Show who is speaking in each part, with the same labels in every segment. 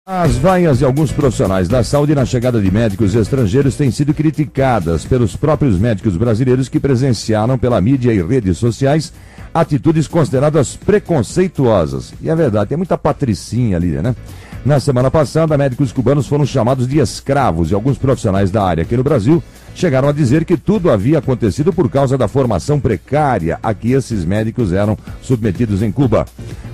Speaker 1: As vaias de alguns profissionais da saúde na chegada de médicos estrangeiros têm sido criticadas pelos próprios médicos brasileiros que presenciaram pela mídia e redes sociais atitudes consideradas preconceituosas. E é verdade, tem muita patricinha ali, né? Na semana passada, médicos cubanos foram chamados de escravos e alguns profissionais da área aqui no Brasil chegaram a dizer que tudo havia acontecido por causa da formação precária a que esses médicos eram submetidos em Cuba.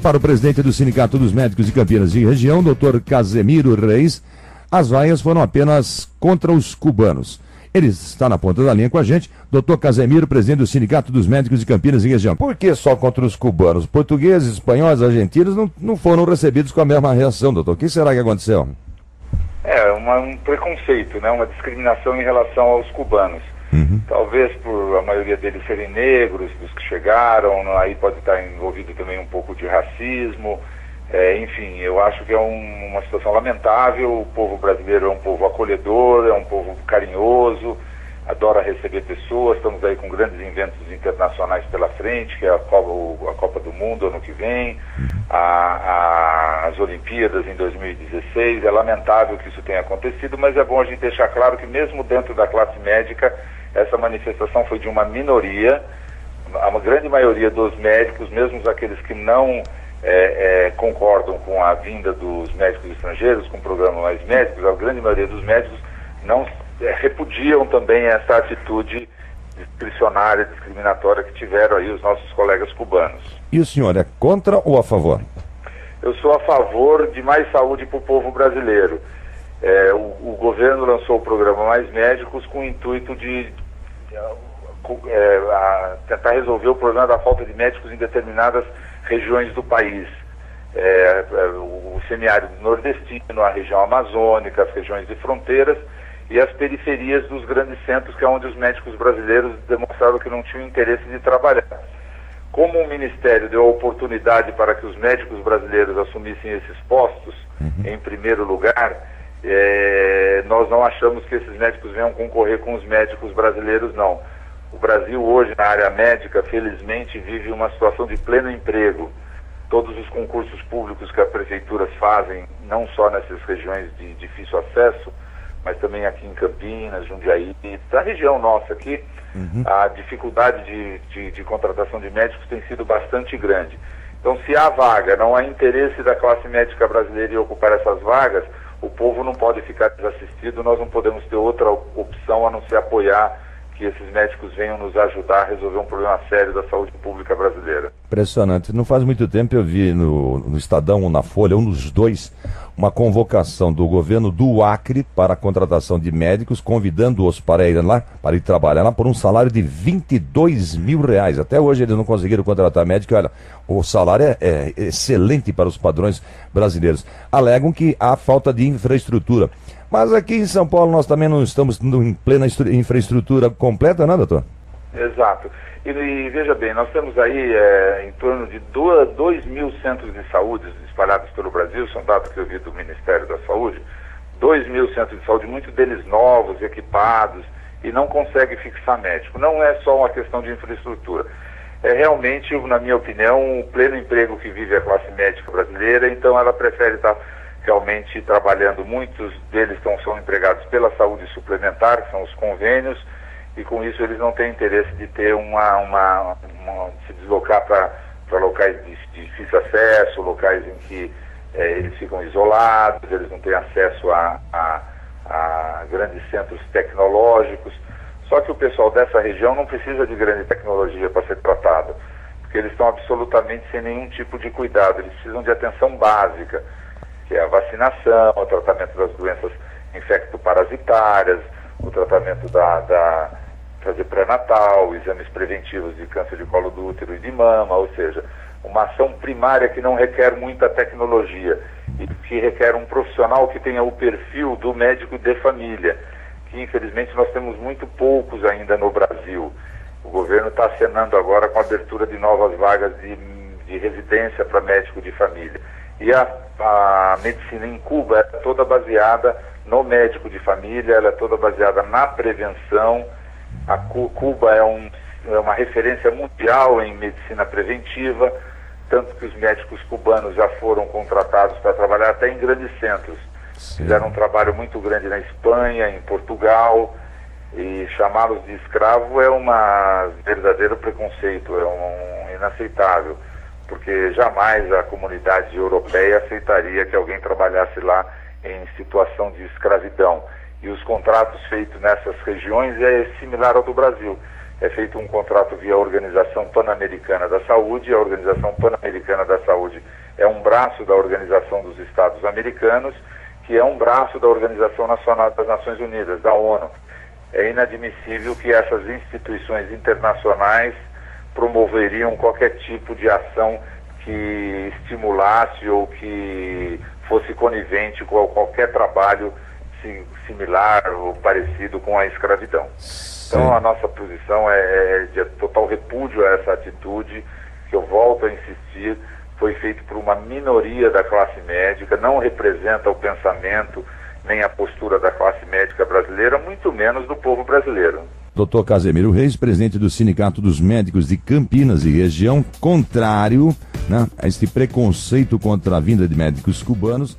Speaker 1: Para o presidente do Sindicato dos Médicos de Campinas e Região, Dr. Casemiro Reis, as vaias foram apenas contra os cubanos. Ele está na ponta da linha com a gente, Dr. Casemiro, presidente do Sindicato dos Médicos de Campinas e Região. Por que só contra os cubanos? Portugueses, espanhóis, argentinos não foram recebidos com a mesma reação, doutor. O que será que aconteceu?
Speaker 2: É um preconceito, né? Uma discriminação em relação aos cubanos. Talvez por a maioria deles serem negros, dos que chegaram, aí pode estar envolvido também um pouco de racismo. Enfim, eu acho que é uma situação lamentável. O povo brasileiro é um povo acolhedor, é um povo carinhoso, adora receber pessoas. Estamos aí com grandes eventos internacionais pela frente, que é a Copa do Mundo ano que vem, as Olimpíadas em 2016. É lamentável que isso tenha acontecido, mas é bom a gente deixar claro que mesmo dentro da classe médica, essa manifestação foi de uma minoria. A grande maioria dos médicos, mesmo aqueles que não concordam com a vinda dos médicos estrangeiros, com o programa Mais Médicos, a grande maioria dos médicos não repudiam também essa atitude discricionária, discriminatória que tiveram aí os nossos colegas cubanos.
Speaker 1: E o senhor é contra ou a favor?
Speaker 2: Eu sou a favor de mais saúde para o povo brasileiro. O governo lançou o programa Mais Médicos com o intuito de tentar resolver o problema da falta de médicos em determinadas regiões do país. O semiárido nordestino, a região amazônica, as regiões de fronteiras e as periferias dos grandes centros, que é onde os médicos brasileiros demonstraram que não tinham interesse de trabalhar. Como o Ministério deu a oportunidade para que os médicos brasileiros assumissem esses postos, em primeiro lugar, nós não achamos que esses médicos venham concorrer com os médicos brasileiros, não. O Brasil hoje, na área médica, felizmente, vive uma situação de pleno emprego. Todos os concursos públicos que as prefeituras fazem, não só nessas regiões de difícil acesso, mas também aqui em Campinas, Jundiaí, da região nossa aqui, a dificuldade de contratação de médicos tem sido bastante grande. Então, se há vaga, não há interesse da classe médica brasileira em ocupar essas vagas, o povo não pode ficar desassistido, nós não podemos ter outra opção a não ser apoiar que esses médicos venham nos ajudar a resolver um problema sério da saúde pública brasileira. Impressionante.
Speaker 1: Não faz muito tempo eu vi no Estadão ou na Folha, um dos dois, uma convocação do governo do Acre para a contratação de médicos, convidando-os para ir trabalhar lá por um salário de R$22 mil. Até hoje eles não conseguiram contratar médico. Olha, o salário é excelente para os padrões brasileiros. Alegam que há falta de infraestrutura. Mas aqui em São Paulo nós também não estamos em plena infraestrutura completa, não, doutor?
Speaker 2: Exato. E veja bem, nós temos aí em torno de 2.000 centros de saúde espalhados pelo Brasil, são dados que eu vi do Ministério da Saúde, 2.000 centros de saúde, muitos deles novos, equipados, e não consegue fixar médico. Não é só uma questão de infraestrutura. É realmente, na minha opinião, o pleno emprego que vive a classe médica brasileira, então ela prefere estar realmente trabalhando. Muitos deles são empregados pela saúde suplementar, que são os convênios, e com isso eles não têm interesse de ter se deslocar para locais de difícil acesso, locais em que eles ficam isolados, eles não têm acesso a grandes centros tecnológicos. Só que o pessoal dessa região não precisa de grande tecnologia para ser tratado, porque eles estão absolutamente sem nenhum tipo de cuidado, eles precisam de atenção básica, que é a vacinação, o tratamento das doenças infectoparasitárias, o tratamento fazer pré-natal, exames preventivos de câncer de colo do útero e de mama, ou seja, uma ação primária que não requer muita tecnologia e que requer um profissional que tenha o perfil do médico de família, que infelizmente nós temos muito poucos ainda no Brasil. O governo está acenando agora com a abertura de novas vagas de residência para médico de família. E a medicina em Cuba é toda baseada no médico de família, ela é toda baseada na prevenção. Cuba é uma referência mundial em medicina preventiva. tanto que os médicos cubanos já foram contratados para trabalhar até em grandes centros. Sim. Fizeram um trabalho muito grande na Espanha, em Portugal, e chamá-los de escravo é um verdadeiro preconceito, é inaceitável, porque jamais a comunidade europeia aceitaria que alguém trabalhasse lá em situação de escravidão. E os contratos feitos nessas regiões é similar ao do Brasil. É feito um contrato via Organização Pan-Americana da Saúde. A Organização Pan-Americana da Saúde é um braço da Organização dos Estados Americanos, que é um braço da Organização Nacional das Nações Unidas, da ONU. É inadmissível que essas instituições internacionais promoveriam qualquer tipo de ação que estimulasse ou que fosse conivente com qualquer trabalho similar ou parecido com a escravidão. Sim. Então a nossa posição é de total repúdio a essa atitude, que eu volto a insistir, foi feito por uma minoria da classe médica, não representa o pensamento nem a postura da classe médica brasileira, muito menos do povo brasileiro.
Speaker 1: Dr. Casemiro Reis, presidente do Sindicato dos Médicos de Campinas e região, contrário, né, a este preconceito contra a vinda de médicos cubanos.